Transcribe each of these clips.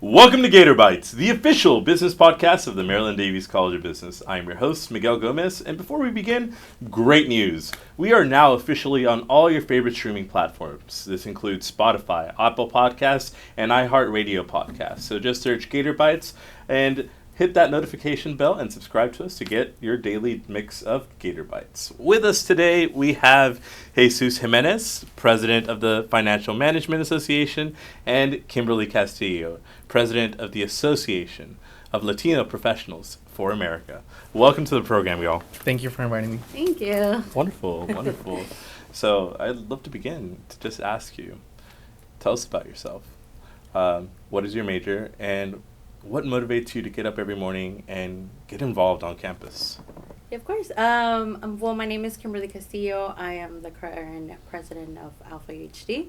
Welcome to Gator Bytes, the official business podcast of the Maryland Davies College of Business. I am your host, Miguel Gomez, and before we begin, great news. We are now officially on all your favorite streaming platforms. This includes Spotify, Apple Podcasts, and iHeartRadio Podcasts. So just search Gator Bytes and hit that notification bell and subscribe to us to get your daily mix of Gator Bytes. With us today, we have Jesus Jimenez, president of the Financial Management Association, and Kimberly Castillo, president of the Association of Latino Professionals for America. Welcome to the program, y'all. Thank you for inviting me. Thank you. Wonderful, wonderful. So I'd love to begin to just ask you, tell us about yourself. What is your major, and what motivates you to get up every morning and get involved on campus? Yeah, of course. Well, my name is Kimberly Castillo. I am the current president of Alpha UHD,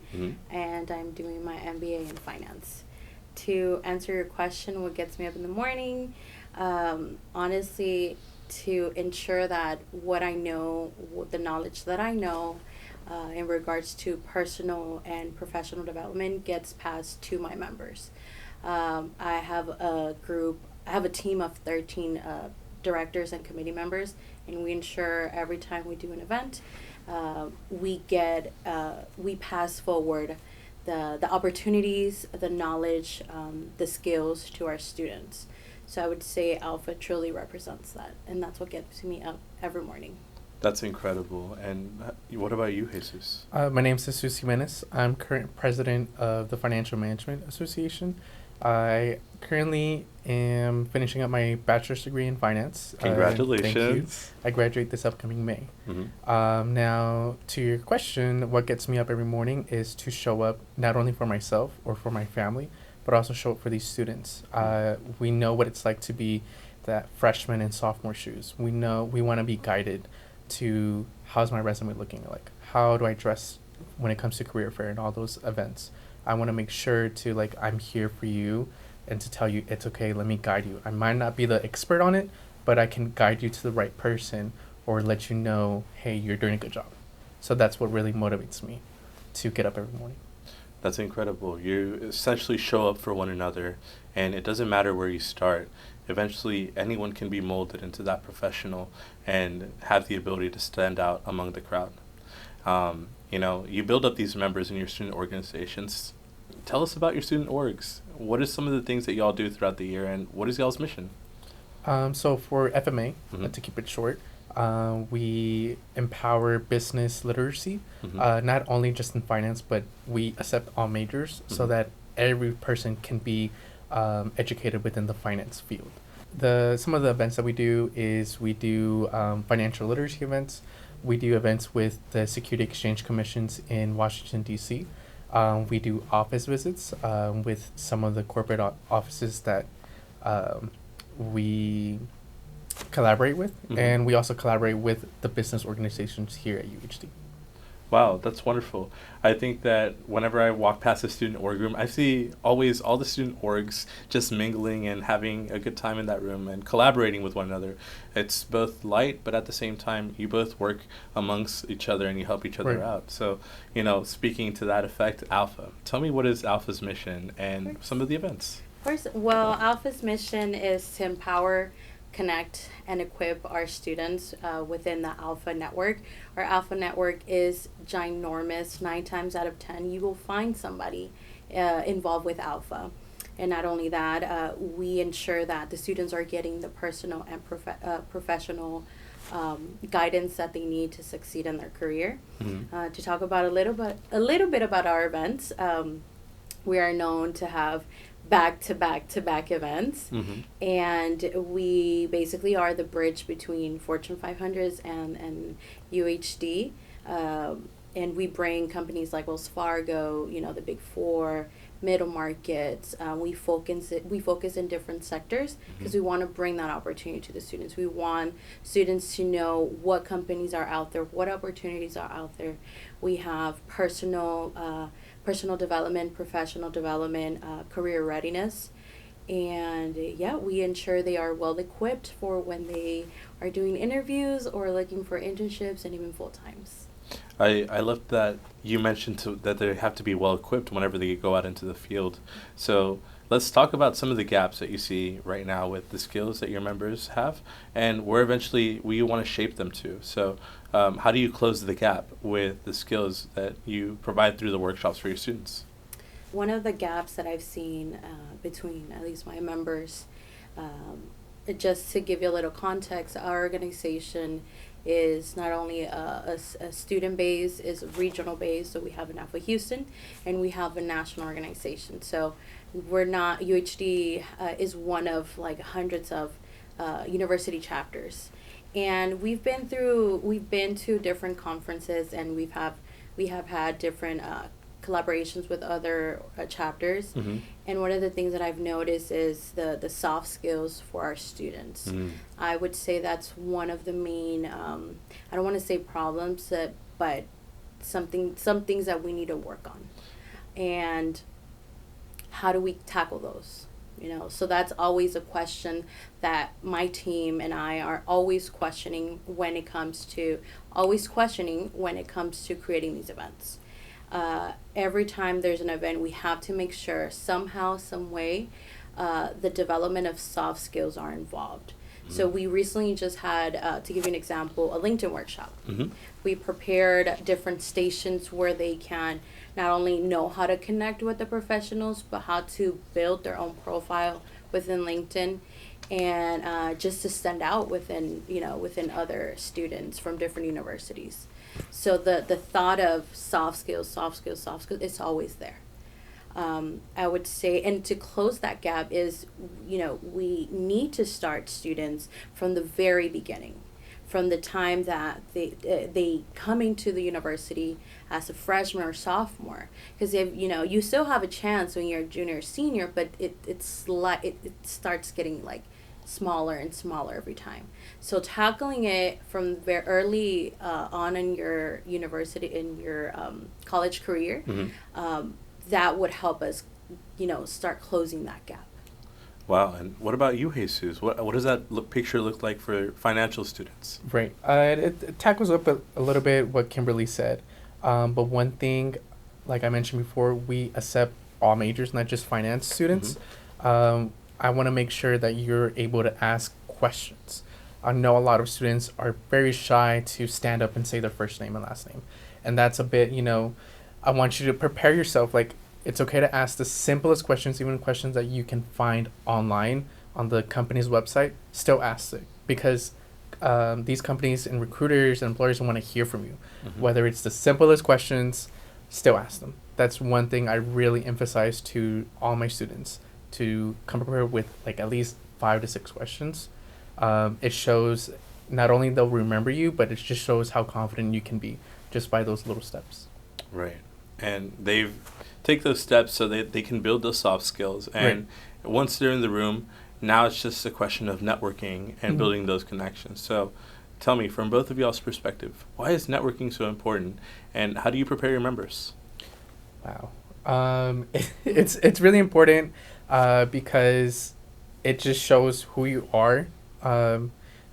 and I'm doing my MBA in finance. To answer your question, what gets me up in the morning? Honestly, to ensure that what I know, the knowledge that I know in regards to personal and professional development gets passed to my members. I have a team of 13 directors and committee members, and we ensure every time we do an event, we pass forward the opportunities, the knowledge, the skills to our students. So I would say Alpha truly represents that, and that's what gets me up every morning. That's incredible. And what about you, Jesus? My name is Jesus Jimenez. I'm current president of the Financial Management Association. I currently am finishing up my bachelor's degree in finance. Congratulations. Thank you. I graduate this upcoming May. Now, to your question, what gets me up every morning is to show up not only for myself or for my family, but also show up for these students. We know what it's like to be that freshman and sophomore shoes. We know we want to be guided to how's my resume looking like? How do I dress when it comes to career fair and all those events? I want to make sure to I'm here for you and to tell you it's okay, let me guide you. I might not be the expert on it, but I can guide you to the right person or let you know, hey, you're doing a good job. So that's what really motivates me to get up every morning. That's incredible. You essentially show up for one another, and it doesn't matter where you start. Eventually, anyone can be molded into that professional and have the ability to stand out among the crowd. You build up these members in your student organizations. Tell us about your student orgs. What are some of the things that y'all do throughout the year, and what is y'all's mission? So for FMA, to keep it short, we empower business literacy, not only just in finance, but we accept all majors so that every person can be educated within the finance field. Some of the events that we do is we do financial literacy events. We do events with the Security Exchange Commissions in Washington, D.C. We do office visits with some of the corporate offices that we collaborate with, and we also collaborate with the business organizations here at UHD. Wow, that's wonderful. I think that whenever I walk past a student org room, I see always all the student orgs just mingling and having a good time in that room and collaborating with one another. It's both light, but at the same time, you both work amongst each other and you help each other out. So, speaking to that effect, Alpha, tell me what is Alpha's mission and some of the events? Of course. Well, Alpha's mission is to empower, connect, and equip our students within the Alpha Network. Our Alpha Network is ginormous. 9 times out of 10, you will find somebody involved with Alpha. And not only that, we ensure that the students are getting the personal and professional guidance that they need to succeed in their career. To talk about a little bit about our events, we are known to have back-to-back events, and we basically are the bridge between Fortune 500s and UHD, and we bring companies like Wells Fargo, the Big Four, middle markets. We focus in different sectors because we want to bring that opportunity to the students. We want students to know what companies are out there, what opportunities are out there. We have personal development, professional development, career readiness. And we ensure they are well equipped for when they are doing interviews or looking for internships and even full times. I love that you mentioned that they have to be well equipped whenever they go out into the field. So let's talk about some of the gaps that you see right now with the skills that your members have and where eventually we want to shape them to. So how do you close the gap with the skills that you provide through the workshops for your students? One of the gaps that I've seen between at least my members, just to give you a little context, our organization is not only a student base, is regional base, so we have an Alpha Houston, and we have a national organization. So we're not, UHD is one of like hundreds of university chapters. And we've been to different conferences, and we have had different collaborations with other chapters. Mm-hmm. And one of the things that I've noticed is the soft skills for our students. Mm. I would say that's one of the main, I don't want to say problems, but some things that we need to work on. And how do we tackle those? So that's always a question that my team and I are always questioning when it comes to creating these events. Every time there's an event, we have to make sure somehow, some way, the development of soft skills are involved. Mm-hmm. So we recently just had, to give you an example, a LinkedIn workshop. Mm-hmm. We prepared different stations where they can not only know how to connect with the professionals, but how to build their own profile within LinkedIn, and just to stand out within other students from different universities. So the thought of soft skills, it's always there. I would say, and to close that gap is, we need to start students from the very beginning, from the time that they come into the university as a freshman or sophomore, because you still have a chance when you're a junior or senior, but it starts getting like smaller and smaller every time. So tackling it from very early on in your university, in your college career, mm-hmm. That would help us, start closing that gap. Wow. And what about you, Jesus? What does that picture look like for financial students? Right. It tackles up a little bit what Kimberly said. But one thing, like I mentioned before, we accept all majors, not just finance students. Mm-hmm. I want to make sure that you're able to ask questions. I know a lot of students are very shy to stand up and say their first name and last name. And that's a bit, I want you to prepare yourself. Like, it's okay to ask the simplest questions, even questions that you can find online on the company's website. Still ask it, because these companies and recruiters and employers want to hear from you. Mm-hmm. Whether it's the simplest questions, still ask them. That's one thing I really emphasize to all my students, to come prepared with like at least 5 to 6 questions. It shows not only they'll remember you, but it just shows how confident you can be just by those little steps. Right. And they take those steps so that they can build those soft skills. And right. Once they're in the room, now it's just a question of networking and mm-hmm. building those connections. So tell me, from both of y'all's perspective, why is networking so important, and how do you prepare your members? Wow. It's really important because it just shows who you are. I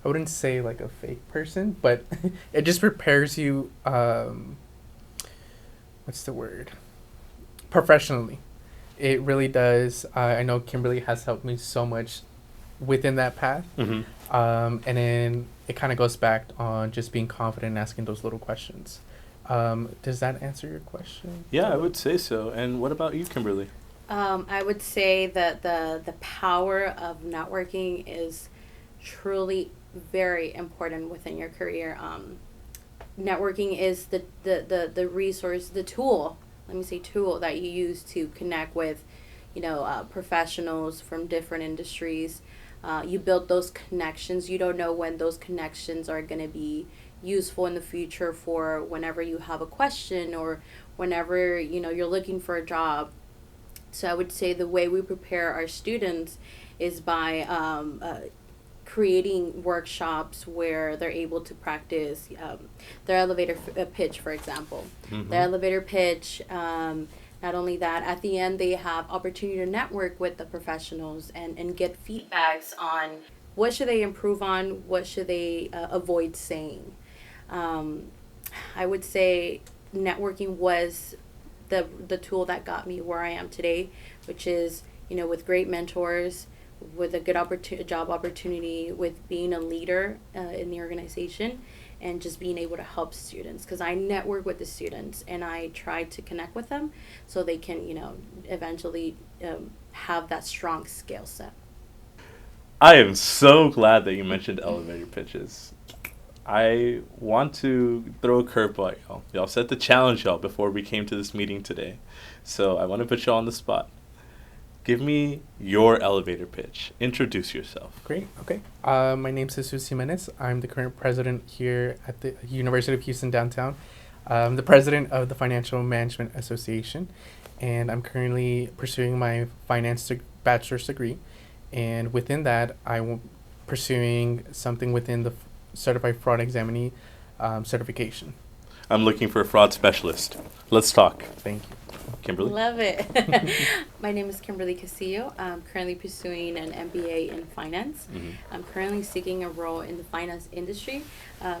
wouldn't say like a fake person, but it just prepares you, what's the word? Professionally. It really does. I know Kimberly has helped me so much within that path. Mm-hmm. And then it kind of goes back on just being confident and asking those little questions. Does that answer your question? Yeah, I would say so. And what about you, Kimberly? I would say that the power of networking is truly very important within your career. Networking is the resource, the tool, tool that you use to connect with, professionals from different industries. You build those connections. You don't know when those connections are going to be useful in the future for whenever you have a question or whenever, you're looking for a job. So I would say the way we prepare our students is by creating workshops where they're able to practice their elevator pitch, for example. Mm-hmm. Their elevator pitch, not only that, at the end they have opportunity to network with the professionals and get feedbacks on what should they improve on, what should they avoid saying. I would say networking was the tool that got me where I am today, which is with great mentors, with a good job opportunity, with being a leader in the organization, and just being able to help students. Because I network with the students and I try to connect with them so they can, eventually have that strong skill set. I am so glad that you mentioned elevator pitches. I want to throw a curveball at y'all. Y'all set the challenge, y'all, before we came to this meeting today. So I want to put y'all on the spot. Give me your elevator pitch. Introduce yourself. Great. Okay. My name's Jimenez. I'm the current president here at the University of Houston downtown. I'm the president of the Financial Management Association, and I'm currently pursuing my bachelor's degree. And within that, I'm pursuing something within the Certified Fraud Examinee certification. I'm looking for a fraud specialist. Let's talk. Thank you. Kimberly? Love it. My name is Kimberly Castillo. I'm currently pursuing an MBA in finance. Mm-hmm. I'm currently seeking a role in the finance industry,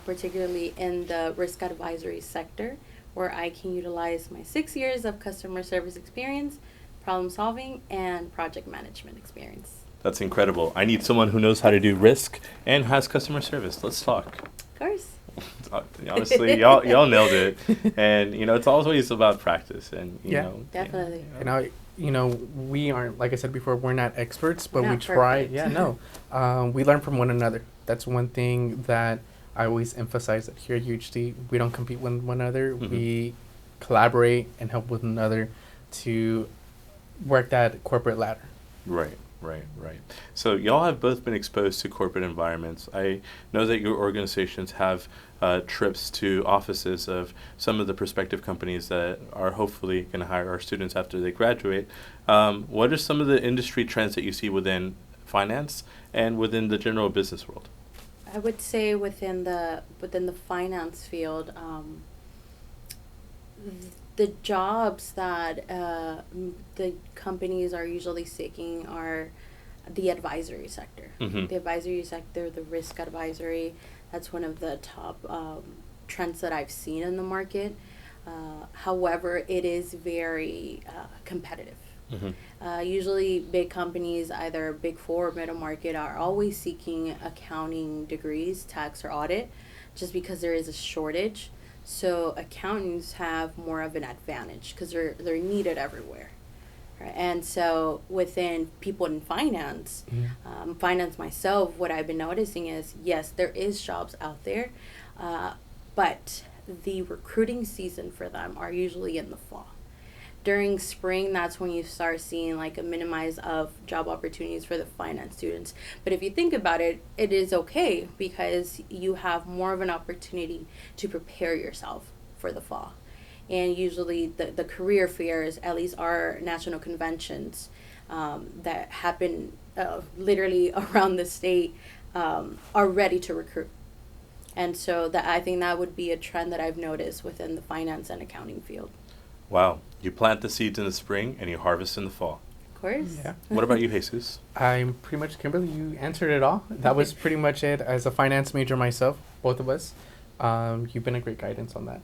particularly in the risk advisory sector, where I can utilize my 6 years of customer service experience, problem solving, and project management experience. That's incredible. I need someone who knows how to do risk and has customer service. Let's talk. Of course. Honestly, y'all nailed it. And, it's always about practice. And, Definitely. And we aren't, like I said before, we're not experts, but Not we try. perfect. Yeah, no. We learn from one another. That's one thing that I always emphasize that here at UHD, we don't compete with one another. Mm-hmm. We collaborate and help with one another to work that corporate ladder. Right. So y'all have both been exposed to corporate environments. I know that your organizations have trips to offices of some of the prospective companies that are hopefully going to hire our students after they graduate. What are some of the industry trends that you see within finance and within the general business world? I would say within the finance field, the jobs that the companies are usually seeking are the advisory sector. Mm-hmm. The advisory sector, the risk advisory, that's one of the top trends that I've seen in the market. However, it is very competitive. Mm-hmm. Usually big companies, either big four or middle market, are always seeking accounting degrees, tax or audit, just because there is a shortage. So accountants have more of an advantage because they're needed everywhere. Right? And so within people in finance, finance myself, what I've been noticing is, yes, there is jobs out there, but the recruiting season for them are usually in the fall. During spring, that's when you start seeing like a minimize of job opportunities for the finance students. But if you think about it, it is okay because you have more of an opportunity to prepare yourself for the fall. And usually the career fairs, at least our national conventions that happen literally around the state, are ready to recruit. And so I think that would be a trend that I've noticed within the finance and accounting field. Wow. You plant the seeds in the spring and you harvest in the fall. Of course. Yeah. What about you, Jesus? I'm pretty much, Kimberly, you answered it all. That was pretty much it. As a finance major myself, both of us, you've been a great guidance on that.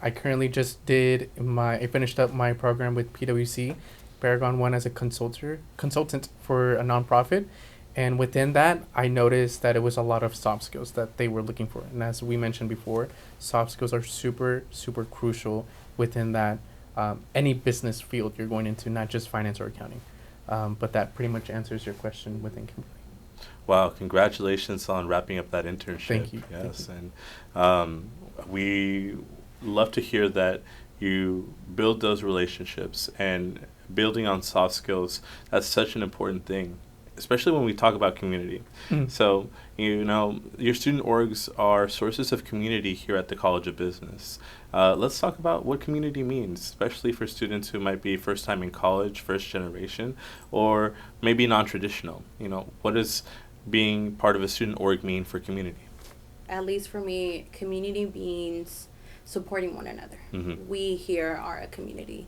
I currently just I finished up my program with PwC, Paragon 1 as a consultant for a nonprofit. And within that, I noticed that it was a lot of soft skills that they were looking for. And as we mentioned before, soft skills are super, super crucial within that any business field you're going into, not just finance or accounting. But that pretty much answers your question within Kimberly. Wow, congratulations on wrapping up that internship. Thank you. Yes, Thank you. and we love to hear that you build those relationships and building on soft skills. That's such an important thing, especially when we talk about community. So, your student orgs are sources of community here at the College of Business. Let's talk about what community means, especially for students who might be first time in college, first generation, or maybe non-traditional. What does being part of a student org mean for community? At least for me, community means supporting one another. Mm-hmm. We here are a community.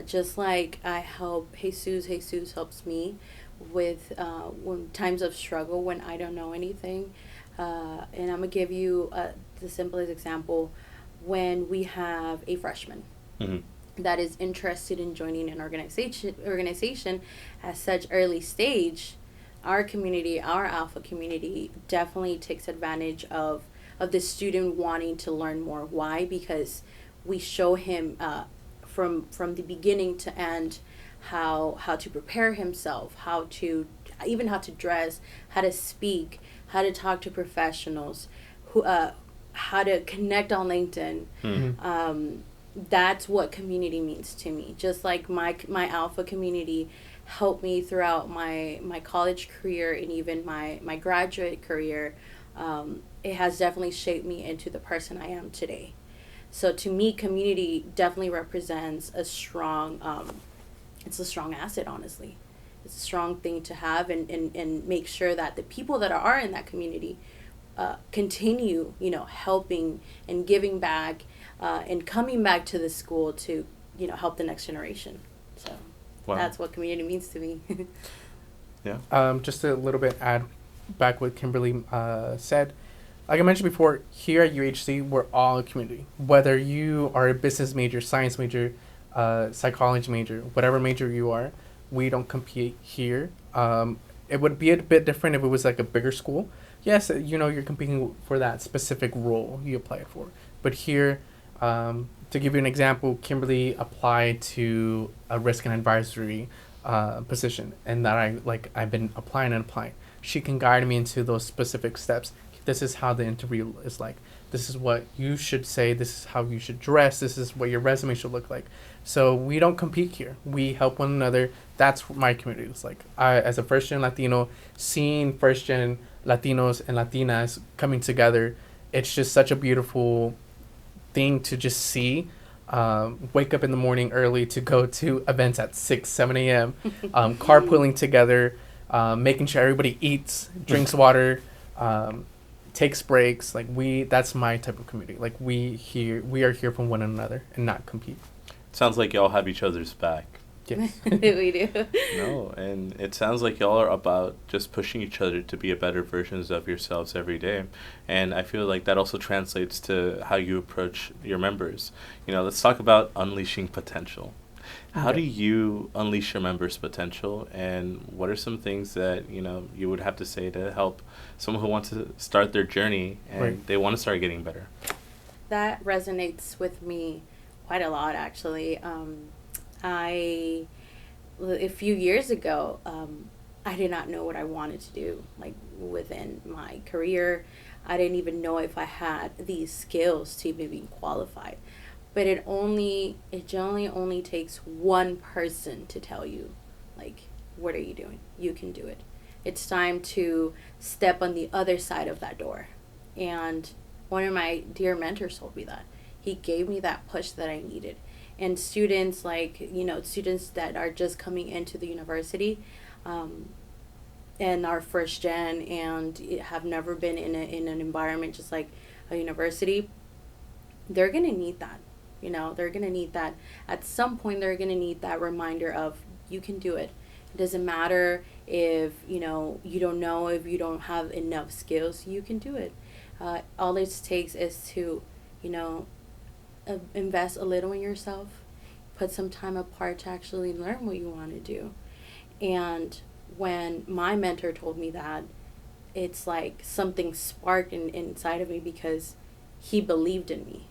Just like I help Jesus helps me with when times of struggle when I don't know anything. And I'm going to give you the simplest example. When we have a freshman, Mm-hmm. that is interested in joining an organization at such early stage, our community, our alpha community, definitely takes advantage of the student wanting to learn more. Why? Because we show him from the beginning to end how to prepare himself, how to dress, how to speak, how to talk to professionals, who how to connect on LinkedIn. That's what community means to me. Just like my alpha community helped me throughout my college career and even my graduate career, it has definitely shaped me into the person I am today. So to me, community definitely represents a strong, it's a strong asset, honestly. It's a strong thing to have, and make sure that the people that are in that community continue, helping and giving back, and coming back to the school to, help the next generation. So that's what community means to me. Yeah. Just a little bit add back what Kimberly said. Like I mentioned before, here at UHD, we're all a community. Whether you are a business major, science major, psychology major, whatever major you are, we don't compete here. It would be a bit different if it was like a bigger school. Yes, you're competing for that specific role you applied for. But here, to give you an example, Kimberly applied to a risk and advisory position, and that I've been applying. She can guide me into those specific steps. This is how the interview is like. This is what you should say. This is how you should dress. This is what your resume should look like. So we don't compete here. We help one another. That's what my community is like. I, as a first-gen Latino, seeing first-gen Latinos and Latinas coming together, it's just such a beautiful thing to just see. Wake up in the morning early to go to events at 6, 7 a.m., carpooling together, making sure everybody eats, drinks water, takes breaks. That's my type of community. We are here for one another and not compete. Sounds like y'all have each other's back. Yes. We do. No, and it sounds like y'all are about just pushing each other to be a better versions of yourselves every day. And I feel like that also translates to how you approach your members. Let's talk about unleashing potential. How do you unleash your members' potential, and what are some things that you would have to say to help someone who wants to start their journey and they want to start getting better? That resonates with me quite a lot, actually. A few years ago, I did not know what I wanted to do, within my career. I didn't even know if I had these skills to even be qualified. But it generally only takes one person to tell you, what are you doing? You can do it. It's time to step on the other side of that door. And one of my dear mentors told me that. He gave me that push that I needed. And students, students that are just coming into the university, and are first gen and have never been in an environment just like a university, they're going to need that. They're going to need that. At some point, they're going to need that reminder of, you can do it. It doesn't matter if, you don't know, if you don't have enough skills, you can do it. All it takes is to, invest a little in yourself, put some time apart to actually learn what you want to do. And when my mentor told me that, it's like something sparked inside of me, because he believed in me,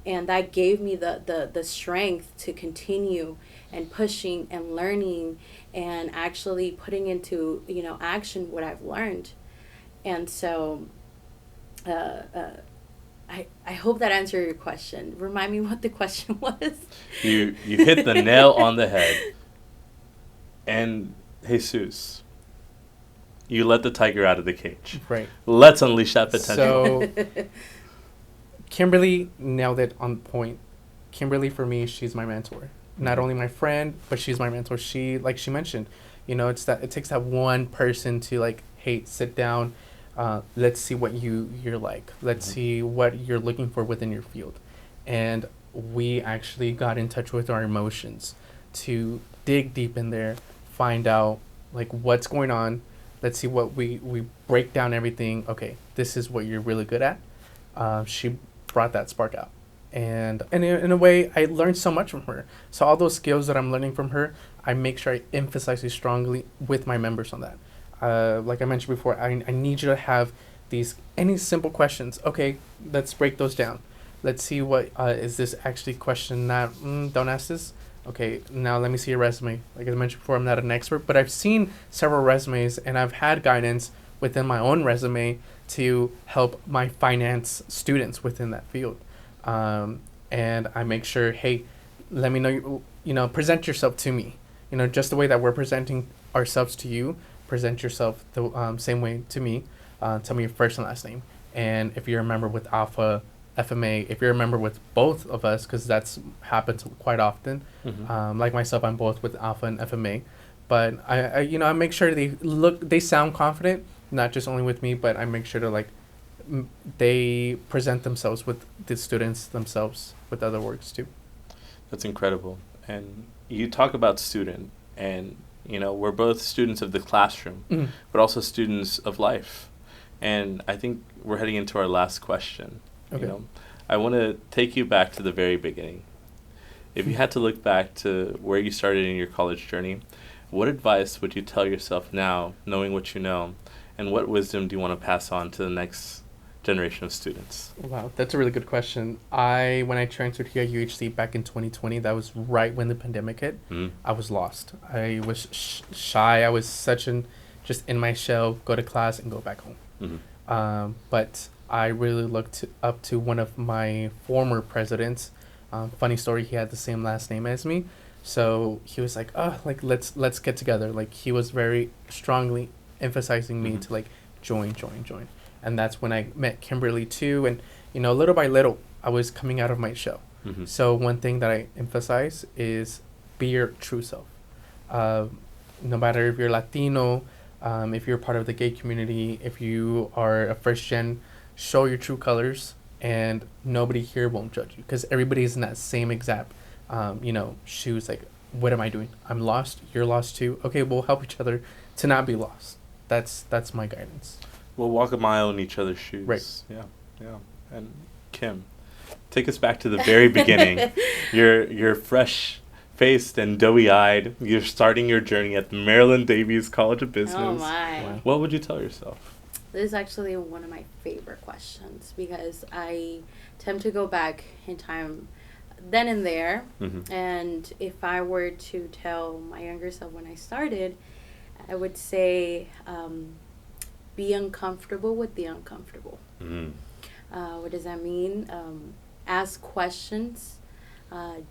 and that gave me the strength to continue and pushing and learning and actually putting into action what I've learned. And so I hope that answered your question. Remind me what the question was. You hit the nail on the head. And Jesus, you let the tiger out of the cage. Right. Let's unleash that potential. So Kimberly nailed it on point. Kimberly, for me, she's my mentor. Not only my friend, but she's my mentor. She, like she mentioned, it takes that one person to hey, sit down. Let's see what you're like. Let's see what you're looking for within your field. And we actually got in touch with our emotions to dig deep in there, find out what's going on. Let's see what we break down everything. Okay, this is what you're really good at. She brought that spark out. And in a way, I learned so much from her. So all those skills that I'm learning from her, I make sure I emphasize it strongly with my members on that. Like I mentioned before, I need you to have any simple questions. Okay, let's break those down. Let's see what is this actually question that, don't ask this. Okay, now let me see your resume. Like I mentioned before, I'm not an expert, but I've seen several resumes and I've had guidance within my own resume to help my finance students within that field. And I make sure, hey, let me know, present yourself to me. Just the way that we're presenting ourselves to you, present yourself the same way to me. Tell me your first and last name. And if you're a member with Alpha, FMA, if you're a member with both of us, because that's happens quite often. Like myself, I'm both with Alpha and FMA. But I make sure they sound confident, not just only with me, but I make sure to they present themselves with the students themselves with other works too. That's incredible. And you talk about student, and we're both students of the classroom, but also students of life. And I think we're heading into our last question. Okay. I want to take you back to the very beginning. If you had to look back to where you started in your college journey, what advice would you tell yourself now, knowing what you know, and what wisdom do you want to pass on to the next generation of students? Wow, that's a really good question. When I transferred here at UHD back in 2020, that was right when the pandemic hit. I was lost. I was shy. I was just in my shell, go to class and go back home. But I really looked up to one of my former presidents. Funny story, he had the same last name as me. So he was like, let's get together. Like he was very strongly emphasizing me to join. And that's when I met Kimberly too. And, little by little, I was coming out of my shell. So one thing that I emphasize is be your true self. No matter if you're Latino, if you're part of the gay community, if you are a first gen, show your true colors and nobody here won't judge you because everybody's in that same exact, shoes. Like, what am I doing? I'm lost. You're lost too. Okay, we'll help each other to not be lost. That's my guidance. We'll walk a mile in each other's shoes. Right. Yeah. And Kim, take us back to the very beginning. You're fresh-faced and doughy-eyed. You're starting your journey at the Marilyn Davies College of Business. Oh, my. Wow. What would you tell yourself? This is actually one of my favorite questions because I tend to go back in time then and there. And if I were to tell my younger self when I started, I would say be uncomfortable with the uncomfortable. What does that mean? Ask questions.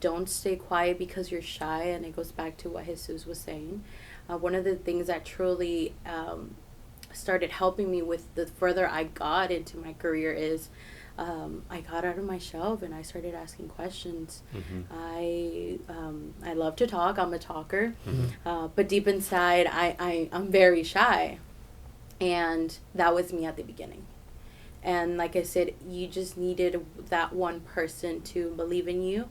Don't stay quiet because you're shy, and it goes back to what Jesus was saying. One of the things that truly started helping me with the further I got into my career is I got out of my shell and I started asking questions. I love to talk. I'm a talker. But deep inside, I'm very shy. And that was me at the beginning. And like I said, you just needed that one person to believe in you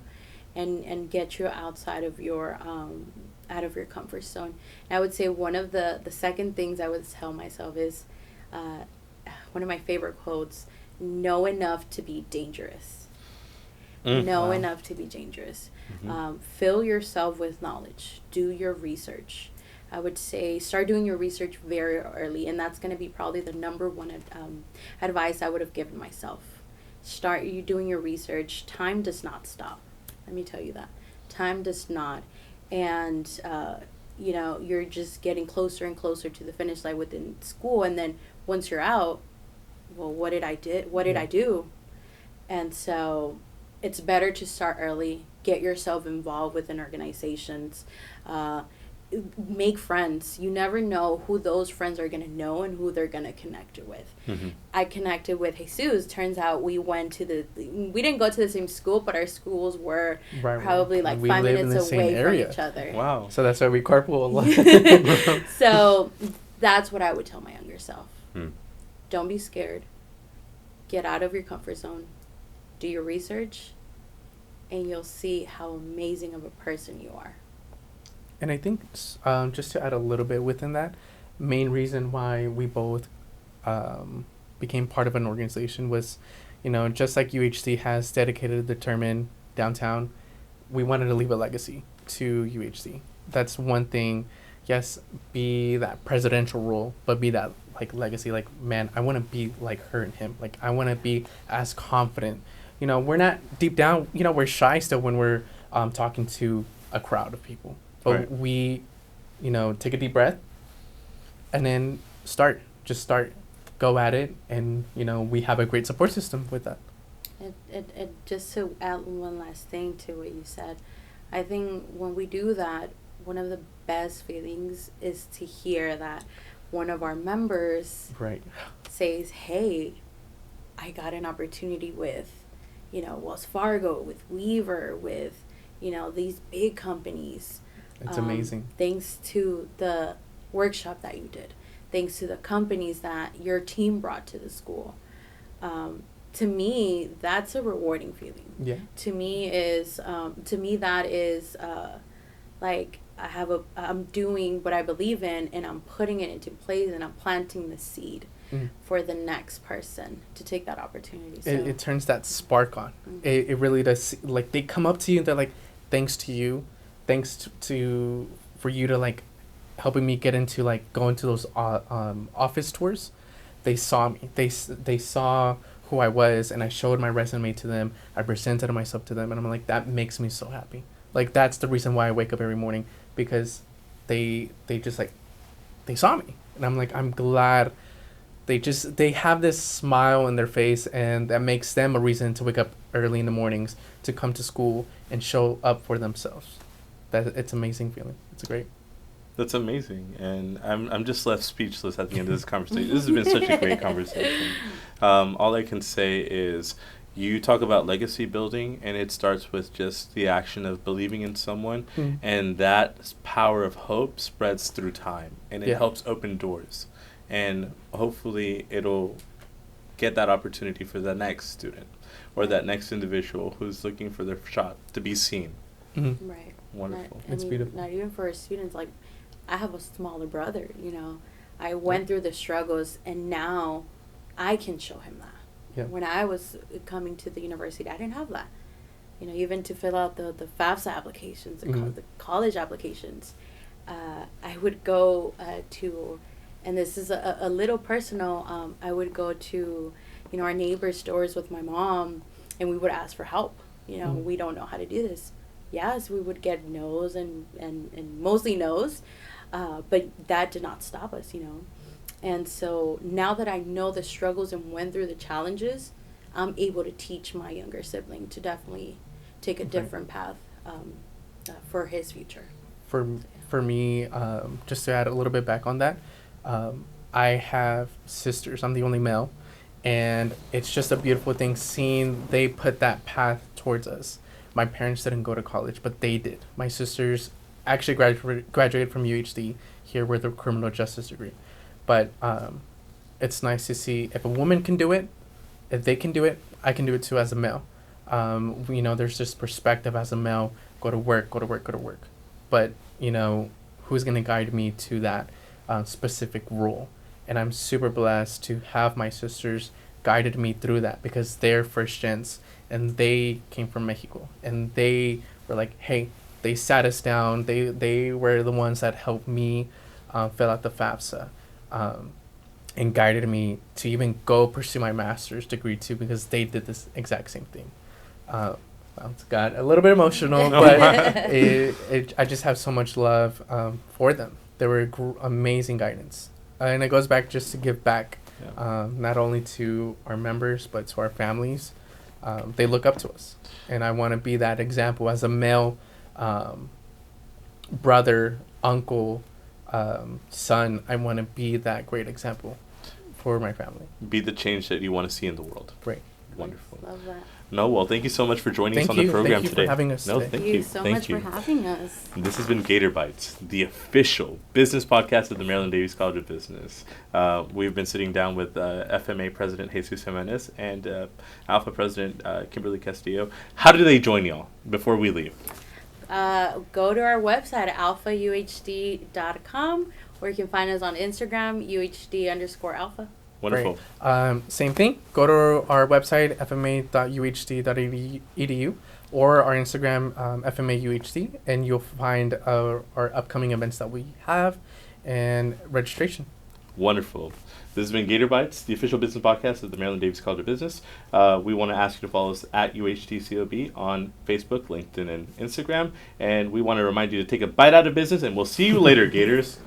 and get you outside of your comfort zone. And I would say one of the second things I would tell myself is one of my favorite quotes: know enough to be dangerous. Know enough to be dangerous. Fill yourself with knowledge. Do your research. I would say start doing your research very early, and that's going to be probably the number one advice I would have given myself. Start you doing your research. Time does not stop. Let me tell you that. Time does not. And, you're just getting closer and closer to the finish line within school. And then once you're out, well, what did I do? And so it's better to start early, get yourself involved within organizations, make friends. You never know who those friends are going to know and who they're going to connect with. I connected with Jesus. Turns out we didn't go to the same school, but our schools were probably like 5 minutes away from each other. Wow. So that's why we carpool a lot. So that's what I would tell my younger self. Don't be scared. Get out of your comfort zone. Do your research, and you'll see how amazing of a person you are. And I think just to add a little bit within that, main reason why we both became part of an organization was, just like UHD has dedicated, determined downtown, we wanted to leave a legacy to UHD. That's one thing. Yes, be that presidential role, but be that like legacy. Like, man, I want to be like her and him. Like, I want to be as confident. We're not deep down. We're shy still when we're talking to a crowd of people. But Right. we, take a deep breath, and then start. Just start. Go at it, and we have a great support system with that. It just to add one last thing to what you said, I think when we do that, one of the best feelings is to hear that one of our members Right. says, "Hey, I got an opportunity with, Wells Fargo, with Weaver, with, these big companies. It's amazing. Thanks to the workshop that you did, thanks to the companies that your team brought to the school." To me, that's a rewarding feeling. Yeah. To me that is like I'm doing what I believe in, and I'm putting it into place, and I'm planting the seed for the next person to take that opportunity. So. It turns that spark on. It really does. Like, they come up to you and they're like, thanks to you, thanks to for you to like helping me get into like going to those office tours. They saw me. They saw who I was, and I showed my resume to them. I presented myself to them, and I'm like, that makes me so happy. Like, that's the reason why I wake up every morning, because they just like, they saw me, and I'm like, I'm glad. They have this smile in their face, and that makes them a reason to wake up early in the mornings to come to school and show up for themselves. It's an amazing feeling. It's great. That's amazing, and I'm just left speechless at the end of this conversation. This has been such a great conversation. All I can say is, you talk about legacy building, and it starts with just the action of believing in someone, and that power of hope spreads through time, and it helps open doors, and hopefully it'll get that opportunity for the next student or that next individual who's looking for their shot to be seen. Right. Wonderful. It's beautiful. Not even for students, like, I have a smaller brother, I went through the struggles, and now I can show him that. Yeah. When I was coming to the university, I didn't have that. Even to fill out the FAFSA applications, the college applications, I would go to, and this is a little personal, I would go to, our neighbor's stores with my mom, and we would ask for help. We don't know how to do this. Yes, we would get no's and mostly no's, but that did not stop us, And so now that I know the struggles and went through the challenges, I'm able to teach my younger sibling to definitely take a different path for his future. For me, just to add a little bit back on that, I have sisters. I'm the only male, and it's just a beautiful thing seeing they put that path towards us. My parents didn't go to college, but they did. My sisters actually graduated from UHD here with a criminal justice degree. But it's nice to see if a woman can do it, if they can do it, I can do it too as a male. There's this perspective as a male, go to work. But, who's going to guide me to that specific role? And I'm super blessed to have my sisters guided me through that, because they're first gens and they came from Mexico, and they were like, hey, they sat us down. They were the ones that helped me fill out the FAFSA. And guided me to even go pursue my master's degree too, because they did this exact same thing. It got a little bit emotional, but I just have so much love for them. They were amazing guidance, and it goes back just to give back, not only to our members but to our families. They look up to us, and I want to be that example as a male brother, uncle, son. I want to be that great example for my family. Be the change that you want to see in the world. Great. Wonderful. Love that. No, well, thank you so much for joining us on the program today. Thank you today. for having us No, today. thank you so much for having us. This has been Gator Bytes, the official business podcast of the Maryland Davies College of Business. We've been sitting down with FMA President Jesus Jimenez and Alpha President Kimberly Castillo. How do they join y'all before we leave? Go to our website, alphauhd.com, or you can find us on Instagram, UHD_alpha. Wonderful. Same thing. Go to our website, fma.uhd.edu, or our Instagram, fmauhd, and you'll find our upcoming events that we have and registration. Wonderful. This has been Gator Bytes, the official business podcast of the Maryland Davies College of Business. We want to ask you to follow us at UHDCOB on Facebook, LinkedIn, and Instagram. And we want to remind you to take a bite out of business, and we'll see you later, Gators.